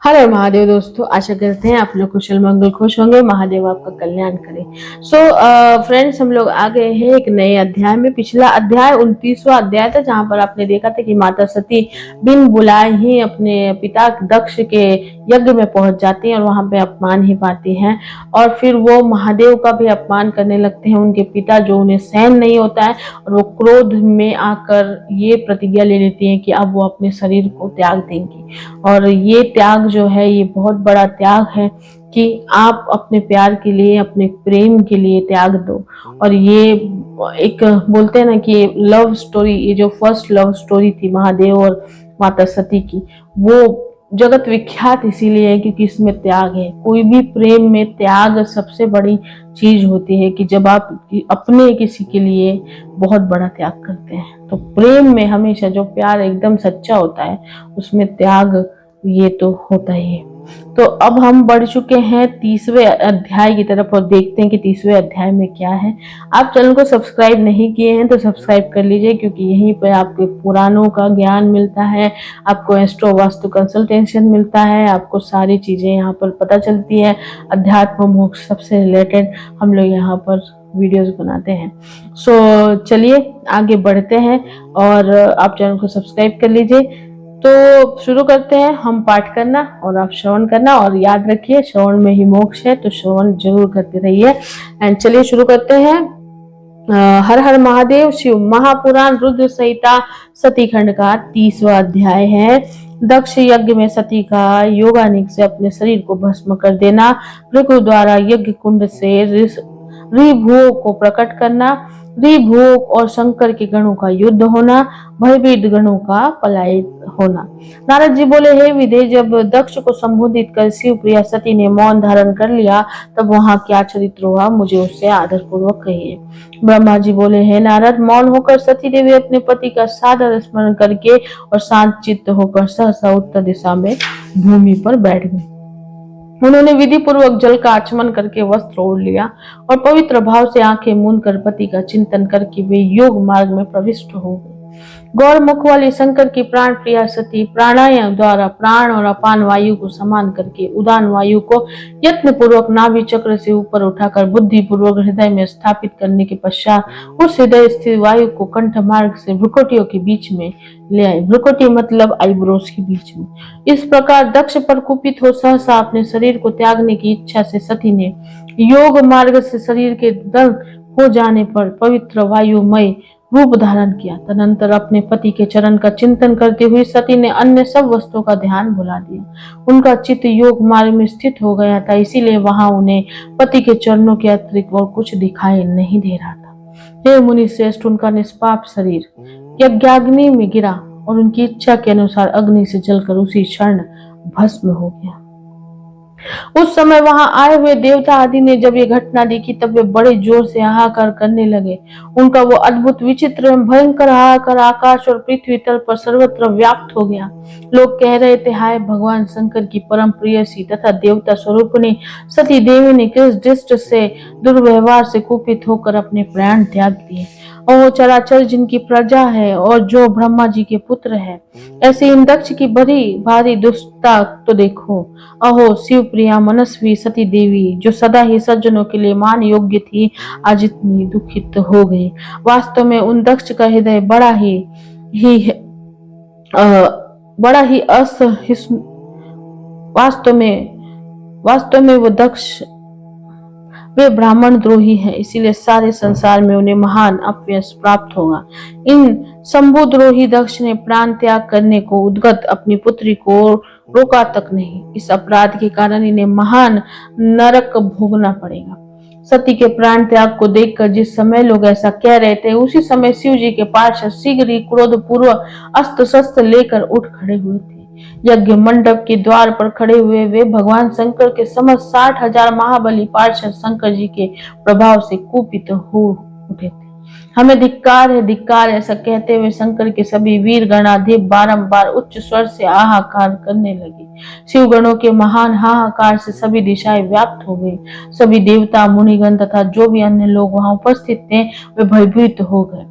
हर हर महादेव दोस्तों, आशा करते हैं आप लोग कुशल मंगल खुश होंगे। महादेव आपका कल्याण करे। फ्रेंड्स, हम लोग आ गए हैं एक नए अध्याय में। पिछला अध्याय 29वां अध्याय था, जहां पर आपने देखा था कि माता सती बिन बुलाए ही अपने पिता दक्ष के यज्ञ में पहुंच जाती हैं और वहां पे अपमान ही पाती हैं और फिर वो महादेव का भी अपमान करने लगते हैं। उनके पिता, जो उन्हें सहन नहीं होता है, और वो क्रोध में आकर ये प्रतिज्ञा ले लेती हैं कि अब वो अपने शरीर को त्याग देंगी। और ये त्याग जो है, ये बहुत बड़ा त्याग है कि आप अपने प्यार के लिए, अपने प्रेम के लिए त्याग दो। और ये एक बोलते हैं ना कि लव स्टोरी, ये जो फर्स्ट लव स्टोरी थी महादेव और माता सती की, वो जगत विख्यात इसीलिए है क्योंकि इसमें त्याग है। कोई भी प्रेम में त्याग सबसे बड़ी चीज होती है कि जब आप अपने किसी के लिए बहुत बड़ा त्याग करते हैं। तो प्रेम में हमेशा जो प्यार एकदम सच्चा होता है, उसमें त्याग ये तो होता ही है। तो अब हम बढ़ चुके हैं 30वें अध्याय की तरफ और देखते हैं कि 30वें अध्याय में क्या है। आप चैनल को सब्सक्राइब नहीं किए हैं तो सब्सक्राइब कर लीजिए, क्योंकि यहीं पर आपके पुराणों का ज्ञान मिलता है, आपको एस्ट्रो वास्तु कंसल्टेशन मिलता है, आपको सारी चीजें यहाँ पर पता चलती है। अध्यात्म मोक्ष सबसे रिलेटेड हम लोग यहाँ पर वीडियोस बनाते हैं। चलिए आगे बढ़ते हैं और आप चैनल को सब्सक्राइब कर लीजिए। तो शुरू करते हैं हम पाठ करना और आप श्रवण करना। और याद रखिए, श्रवण में ही मोक्ष है, तो श्रवण जरूर करते रहिए। एंड चलिए शुरू करते हैं। हर हर महादेव। शिव महापुराण रुद्र संहिता सती खंड का 30वां अध्याय है। दक्ष यज्ञ में सती का योगानिक से अपने शरीर को भस्म कर देना, भृगु द्वारा यज्ञ कुंड से ऋभुओं को प्रकट करना, ऋभुओं और शंकर के गणों का युद्ध होना, भयभीत गणों का पलायन होना। नारद जी बोले, हे विदे, जब दक्ष को संबोधित कर शिव प्रिया सती ने मौन धारण कर लिया, तब वहां क्या चरित्र हुआ, मुझे उससे आदर पूर्वक कहिए। ब्रह्मा जी बोले, हे नारद, मौन होकर सती देवी अपने पति का सादर स्मरण करके और शांत चित्त होकर सहसा उत्तर दिशा में भूमि पर बैठ गई। उन्होंने विधि पूर्वक जल का आचमन करके वस्त्र ओढ़ लिया और पवित्र भाव से आंखें मूंद कर पति का चिंतन करके वे योग मार्ग में प्रविष्ट हो गए। गौर मुख वाली शंकर की प्राण प्रिया सती प्राणायाम द्वारा प्राण और अपान वायु को समान करके उदान वायु को यत्न पूर्वक नाभि चक्र से ऊपर उठाकर बुद्धि पूर्वक हृदय में स्थापित करने के पश्चात उस हृदय स्थित वायु को कंठ मार्ग से भ्रुकुटियों के बीच में ले आई। भ्रुकुटी मतलब आईब्रोज के बीच में। इस प्रकार दक्ष पर कुपित हो सहसा अपने शरीर को त्यागने की इच्छा से सती ने योग मार्ग से शरीर के दग्ध हो जाने पर पवित्र वायुमय रूप धारण किया। तदनंतर अपने पति के चरण का चिंतन करते हुए सती ने अन्य सब वस्तुओं का ध्यान भुला दिया। उनका चित्त योग मार्ग में स्थित हो गया था, इसीलिए वहां उन्हें पति के चरणों के अतिरिक्त और कुछ दिखाई नहीं दे रहा था। हे मुनि श्रेष्ठ, उनका निष्पाप शरीर यज्ञाग्नि में गिरा और उनकी इच्छा के अनुसार अग्नि से जलकर उसी क्षण भस्म हो गया। उस समय वहां आए हुए देवता आदि ने जब ये घटना देखी, तब वे बड़े जोर से हाहाकार करने लगे। उनका वो अद्भुत विचित्र एवं भयंकर हाहाकार आकाश और पृथ्वी तल पर सर्वत्र व्याप्त हो गया। लोग कह रहे थे, हाय भगवान शंकर की परम प्रियसी तथा देवता स्वरूपिणी सती देवी ने किस दृष्ट से दुर्व्यवहार से कुपित होकर अपने प्राण त्याग दिए। और चराचर जिनकी प्रजा है और जो ब्रह्मा जी के पुत्र है, ऐसे इन दक्ष की बड़ी भारी दुष्टता तो देखो। अहो शिव प्रिया मनस्वी सती देवी, जो सदा ही सज्जनों के लिए मान योग्य थी, आज इतनी दुखित हो गई। वास्तव में उन दक्ष का हृदय बड़ा ही असहिष्णु। वास्तव में वो दक्ष वे ब्राह्मण द्रोही हैं, इसीलिए सारे संसार में उन्हें महान अपयश प्राप्त होगा। इन शंभुद्रोही दक्ष ने प्राण त्याग करने को उद्गत अपनी पुत्री को रोका तक नहीं। इस अपराध के कारण इन्हें महान नरक भोगना पड़ेगा। सती के प्राण त्याग को देखकर जिस समय लोग ऐसा कह रहे थे, उसी समय शिव जी के पार्षद शीघ्र ही क्रोध पूर्व अस्त्र शस्त्र लेकर उठ खड़े हुए थे। यज्ञ मंडप के द्वार पर खड़े हुए वे भगवान शंकर के समस्त 60,000 महाबली पार्षद शंकर जी के प्रभाव से कुपित हो उठे थे। हमें धिक्कार है, धिक्कार, ऐसा कहते हुए शंकर के सभी वीर गणाधिप बारंबार उच्च स्वर से हाहाकार करने लगे। शिव गणों के महान हाहाकार से सभी दिशाएं व्याप्त हो गई। सभी देवता, मुनिगण तथा जो भी अन्य लोग वहां उपस्थित थे, वे भयभीत हो गए।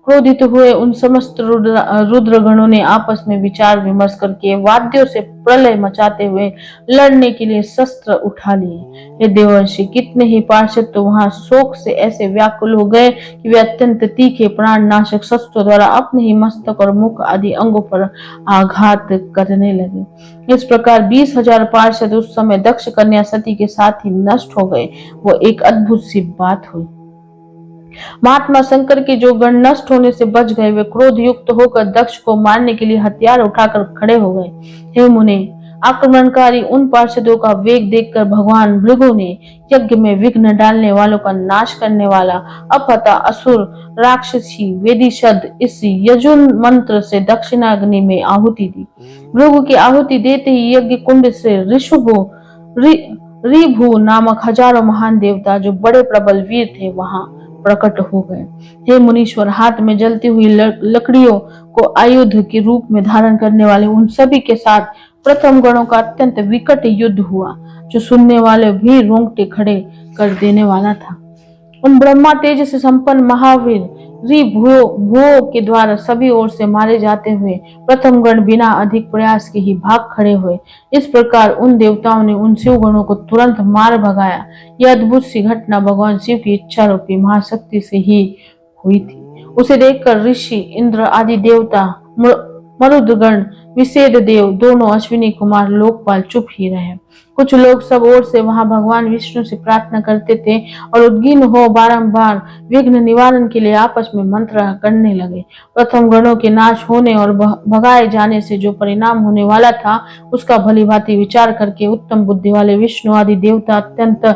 क्रोधित हुए उन समस्त रुद्रगणों ने आपस में विचार विमर्श करके वाद्यों से प्रलय मचाते हुए लड़ने के लिए शस्त्र उठा लिए। हे देवर्षि, कितने ही पार्षद तो वहां शोक से ऐसे व्याकुल हो गए कि वे अत्यंत तीखे प्राण नाशक शस्त्रों द्वारा अपने ही मस्तक और मुख आदि अंगों पर आघात करने लगे। इस प्रकार 20,000 पार्षद उस समय दक्ष कन्या सती के साथ ही नष्ट हो गए। वो एक अद्भुत सी बात हुई। महात्मा शंकर के जो गण नष्ट होने से बच गए, वे क्रोध युक्त होकर दक्ष को मारने के लिए हथियार उठाकर खड़े हो गए। हे मुने, आक्रमणकारी उन पार्षदों का वेग देखकर भगवान भृगु ने यज्ञ में विघ्न डालने वालों का नाश करने वाला अपहता असुर राक्षसी वेदिशद इस यजुन मंत्र से दक्षिणाग्नि में आहुति दी। भृगु की आहुति देते ही यज्ञ कुंड से ऋभु नामक हजारों महान देवता जो बड़े प्रबल वीर थे वहां प्रकट हो गए। हे मुनीश्वर, हाथ में जलती हुई लकड़ियों को आयुध के रूप में धारण करने वाले उन सभी के साथ प्रथम गणों का अत्यंत विकट युद्ध हुआ, जो सुनने वाले भी रोंगटे खड़े कर देने वाला था। उन ब्रह्मा तेज से संपन्न महावीर भुवों के द्वारा सभी ओर से मारे जाते हुए प्रथम गण बिना अधिक प्रयास के ही भाग खड़े हुए। इस प्रकार उन देवताओं ने उन शिव गणों को तुरंत मार भगाया। यह अद्भुत सी घटना भगवान शिव की इच्छा रूपी महाशक्ति से ही हुई थी। उसे देखकर ऋषि इंद्र आदि देवता, मरुदगण, विषेद देव, दोनों अश्विनी कुमार लोकपाल चुप ही रहे। कुछ लोग सब ओर से वहां भगवान विष्णु से प्रार्थना करते थे और उद्गीन हो बारंबार विघ्न निवारण के लिए आपस में मंत्र करने लगे। प्रथम गणों के नाश होने और भगाए जाने से जो परिणाम होने वाला था, उसका भली भांति विचार करके उत्तम बुद्धि वाले विष्णु आदि देवता अत्यंत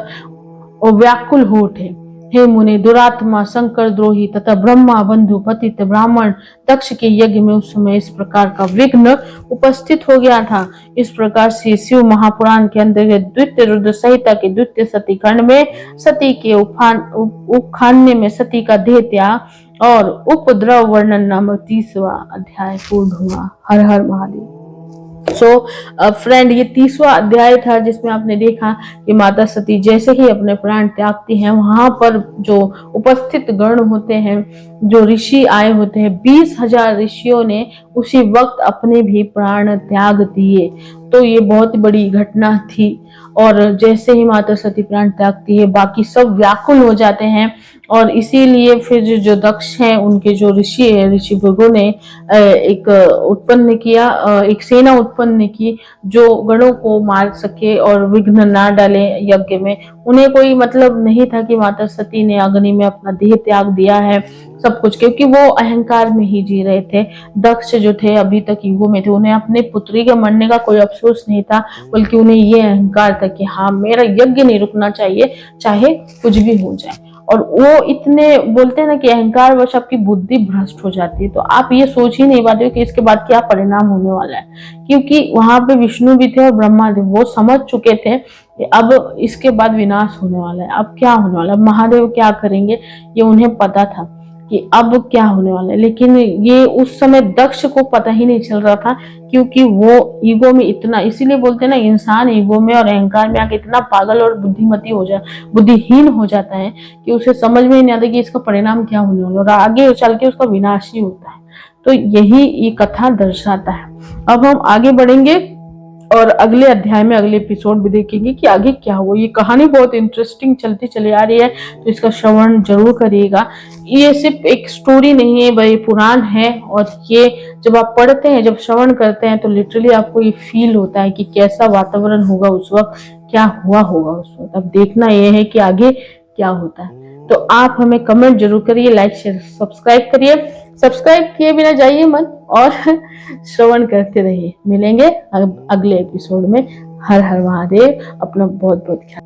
व्याकुल हो उठे। हे मुनि, दुरात्मा शंकर द्रोही तथा ब्रह्मा बंधु पतित ब्राह्मण दक्ष के यज्ञ में उस समय इस प्रकार का विघ्न उपस्थित हो गया था। इस प्रकार से शिव महापुराण के अंतर्गत द्वितीय रुद्र संहिता के द्वितीय सती खंड में सती के उखान्य में सती का देह त्याग और उपद्रव वर्णन नामक 30वां अध्याय पूर्ण हुआ। हर हर महादेव। फ्रेंड, ये 30वां अध्याय था जिसमें आपने देखा कि माता सती जैसे ही अपने प्राण त्यागती हैं, वहां पर जो उपस्थित गण होते हैं, जो ऋषि आए होते हैं, 20,000 ऋषियों ने उसी वक्त अपने भी प्राण त्याग दिए। तो ये बहुत बड़ी घटना थी। और जैसे ही माता सती प्राण त्यागती है, बाकी सब व्याकुल हो जाते हैं। और इसीलिए फिर जो दक्ष हैं, उनके जो ऋषि है, ऋषि भृगु ने एक उत्पन्न किया, एक सेना उत्पन्न की जो गणों को मार सके और विघ्न ना डाले यज्ञ में। उन्हें कोई मतलब नहीं था कि माता सती ने अग्नि में अपना देह त्याग दिया है सब कुछ, क्योंकि वो अहंकार में ही जी रहे थे। दक्ष जो थे अभी तक ईगो में थे, उन्हें अपने पुत्री के मरने का कोई अफसोस नहीं था, बल्कि उन्हें ये अहंकार था कि हाँ, मेरा यज्ञ नहीं रुकना चाहिए, चाहे कुछ भी हो जाए। और वो इतने बोलते हैं ना कि अहंकार वश आपकी बुद्धि भ्रष्ट हो जाती है। तो आप ये सोच ही नहीं पाते हो कि इसके बाद क्या परिणाम होने वाला है, क्योंकि वहां पे विष्णु भी थे और ब्रह्मा थे। वो समझ चुके थे कि अब इसके बाद विनाश होने वाला है, अब क्या होने वाला है, महादेव क्या करेंगे, ये उन्हें पता था कि अब क्या होने वाला है। लेकिन ये उस समय दक्ष को पता ही नहीं चल रहा था, क्योंकि वो ईगो में इतना, इसीलिए बोलते हैं ना, इंसान ईगो में और अहंकार में आके इतना पागल और बुद्धिहीन हो जाता है कि उसे समझ में नहीं आता कि इसका परिणाम क्या होने वाला है, और आगे चल के उसका विनाश ही होता है। तो यही ये कथा दर्शाता है। अब हम आगे बढ़ेंगे और अगले अध्याय में अगले एपिसोड भी देखेंगे कि आगे क्या हुआ। ये कहानी बहुत इंटरेस्टिंग चलती चली आ रही है, तो इसका श्रवण जरूर करिएगा। ये सिर्फ एक स्टोरी नहीं है, वही पुराण है। और ये जब आप पढ़ते हैं, जब श्रवण करते हैं, तो लिटरली आपको ये फील होता है कि कैसा वातावरण होगा उस वक्त, क्या हुआ होगा उस वक्त। अब देखना यह है कि आगे क्या होता है। तो आप हमें कमेंट जरूर करिए, लाइक शेयर सब्सक्राइब करिए। सब्सक्राइब किए बिना जाइए मत और श्रवण करते रहिए। मिलेंगे अगले एपिसोड में। हर हर महादेव। अपना बहुत बहुत ख्याल।